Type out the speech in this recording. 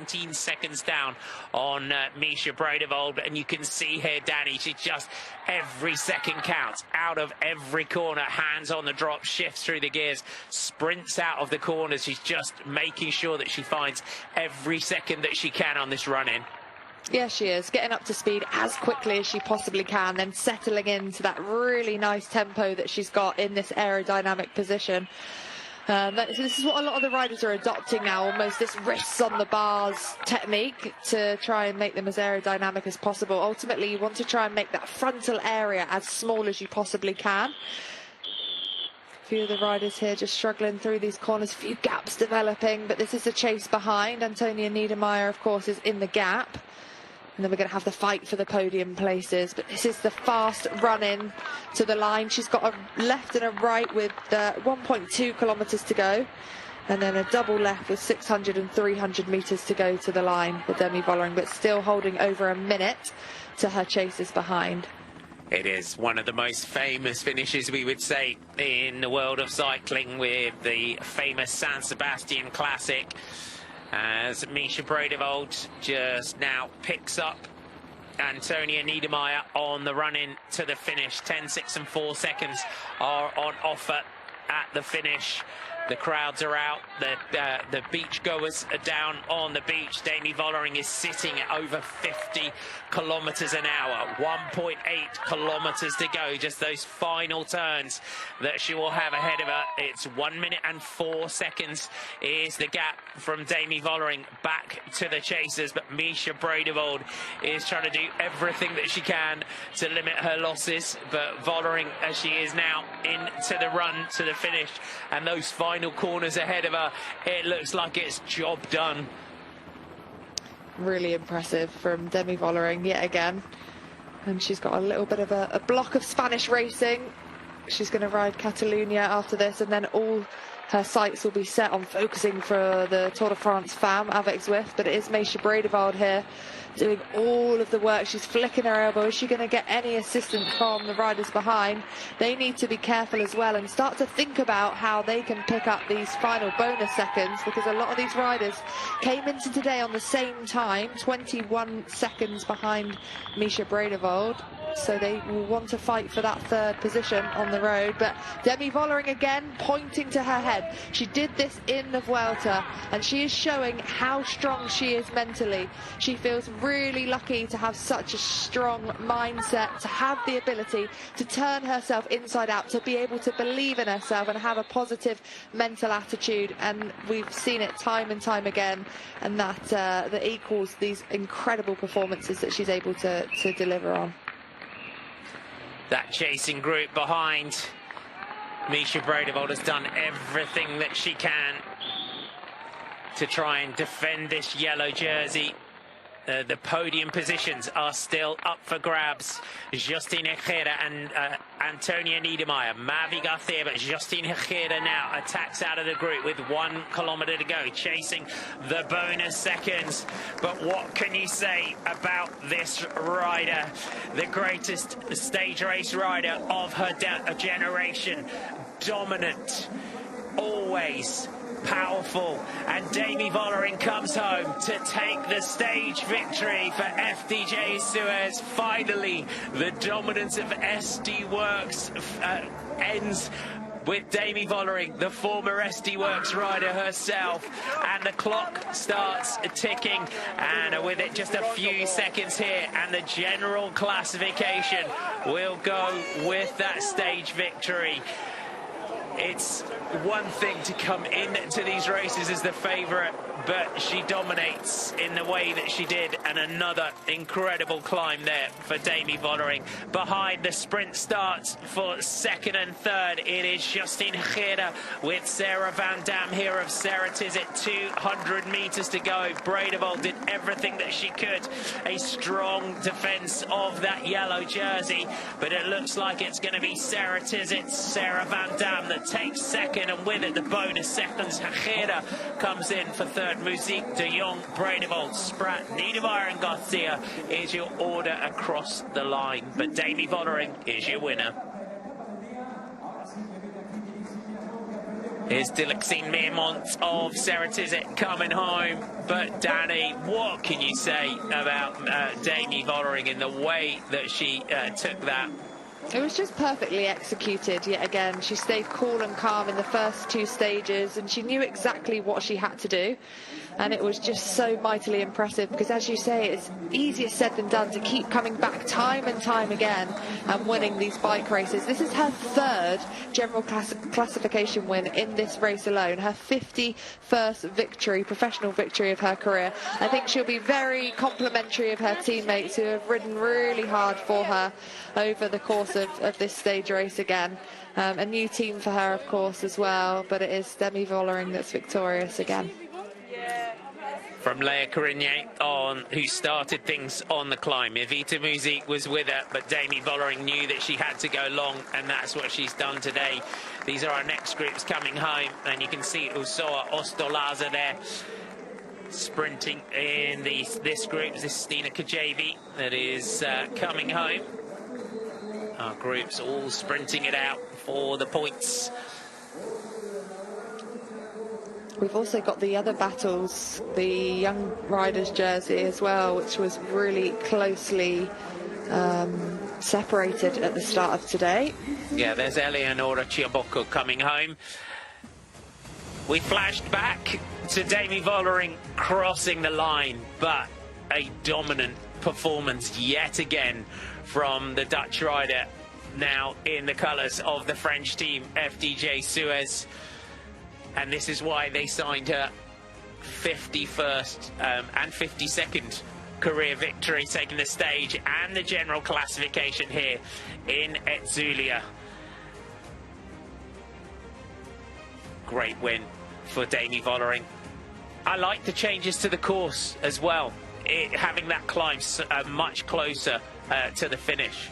19 seconds down on Misha Bredevold. And you can see here, Danny, she just, every second counts. Out of every corner, hands on the drop, shifts through the gears, sprints out of the corners. She's just making sure that she finds every second that she can on this run-in. Yeah, she is getting up to speed as quickly as she possibly can, then settling into that really nice tempo that she's got in this aerodynamic position. This is what a lot of the riders are adopting now, almost this wrists on the bars technique to try and make them as aerodynamic as possible. Ultimately, you want to try and make that frontal area as small as you possibly can. A few of the riders here just struggling through these corners, a few gaps developing, but this is a chase behind. Antonia Niedermeyer, of course, is in the gap. And then we're going to have the fight for the podium places. But this is the fast run-in to the line. She's got a left and a right with 1.2 kilometres to go. And then a double left with 600 and 300 metres to go to the line for Demi Vollering, but still holding over a minute to her chasers behind. It is one of the most famous finishes, we would say, in the world of cycling, with the famous San Sebastian Classic. As Misha Bredevold just now picks up Antonia Niedermeyer on the run-in to the finish. 10, 6 and 4 seconds are on offer at the finish. The crowds are out, the beachgoers are down on the beach. Demi Vollering is sitting at over 50 kilometres an hour, 1.8 kilometres to go. Just those final turns that she will have ahead of her. It's 1 minute and 4 seconds is the gap from Demi Vollering back to the chasers. But Misha Bredevold is trying to do everything that she can to limit her losses. But Vollering, as she is now into the run to the finish, and those final corners ahead of her, it looks like it's job done. Really impressive from Demi Vollering yet again. And she's got a little bit of a block of Spanish racing. She's going to ride Catalunya after this, and then all her sights will be set on focusing for the Tour de France Femme avec Zwift. But it is Misha Bredevold here doing all of the work. She's flicking her elbow. Is she going to get any assistance from the riders behind? They need to be careful as well and start to think about how they can pick up these final bonus seconds, because a lot of these riders came into today on the same time, 21 seconds behind Misha Bredevold. So they will want to fight for that third position on the road. But Demi Vollering again pointing to her head. She did this in the Vuelta, and she is showing how strong she is mentally. She feels really lucky to have such a strong mindset, to have the ability to turn herself inside out, to be able to believe in herself and have a positive mental attitude. And we've seen it time and time again, and that equals these incredible performances that she's able to deliver on. That chasing group behind Misha Bredevold has done everything that she can to try and defend this yellow jersey. The podium positions are still up for grabs. Justine Herrera and Antonia Niedermeyer, Mavi Garcia, but Justine Herrera now attacks out of the group with 1 kilometre to go, chasing the bonus seconds. But what can you say about this rider? The greatest stage race rider of her generation. Dominant, always powerful, and Demi Vollering comes home to take the stage victory for FDJ Suez. Finally, the dominance of SD Works ends with Demi Vollering, the former SD Works rider herself, and the clock starts ticking, and with it just a few seconds here, and the general classification will go with that stage victory. It's one thing to come into these races as the favourite, but she dominates in the way that she did, and another incredible climb there for Demi Vollering. Behind the sprint starts for second and third, it is Justine Herrera with Sarah Van Dam here of Sarah Tizet. 200 metres to go. Bredevold did everything that she could. A strong defence of that yellow jersey, but it looks like it's going to be Sarah Tizet, Sarah Van Dam that takes second, and with it the bonus seconds. Herrera comes in for third. Musique, De Jong, Bredevold, Spratt, Niedermeyer and Garcia is your order across the line, but Demi Vollering is your winner. Here's Dilexine Meermont of Ceratizet coming home. But Danny, what can you say about Demi Vollering in the way that she took that? It was just perfectly executed yet again. She stayed cool and calm in the first two stages, and she knew exactly what she had to do. And it was just so mightily impressive because, as you say, it's easier said than done to keep coming back time and time again and winning these bike races. This is her third general classification win in this race alone, her 51st victory, professional victory of her career. I think she'll be very complimentary of her teammates who have ridden really hard for her over the course of this stage race again. A new team for her, of course, as well, but it is Demi Vollering that's victorious again. From Leia Carigné on, who started things on the climb. Evita Muzic was with her, but Demi Vollering knew that she had to go long, and that's what she's done today. These are our next groups coming home, and you can see Usoa Ostolaza there sprinting in this group. This is Stina Kajabi that is coming home. Our groups all sprinting it out for the points. We've also got the other battles, the young riders jersey as well, which was really closely separated at the start of today. Yeah, there's Eleonora Chiabocco coming home. We flashed back to Demi Vollering crossing the line, but a dominant performance yet again from the Dutch rider, now in the colours of the French team, FDJ Suez. And this is why they signed her 51st and 52nd career victory, taking the stage and the general classification here in Itzulia. Great win for Demi Vollering. I like the changes to the course as well, having that climb much closer to the finish.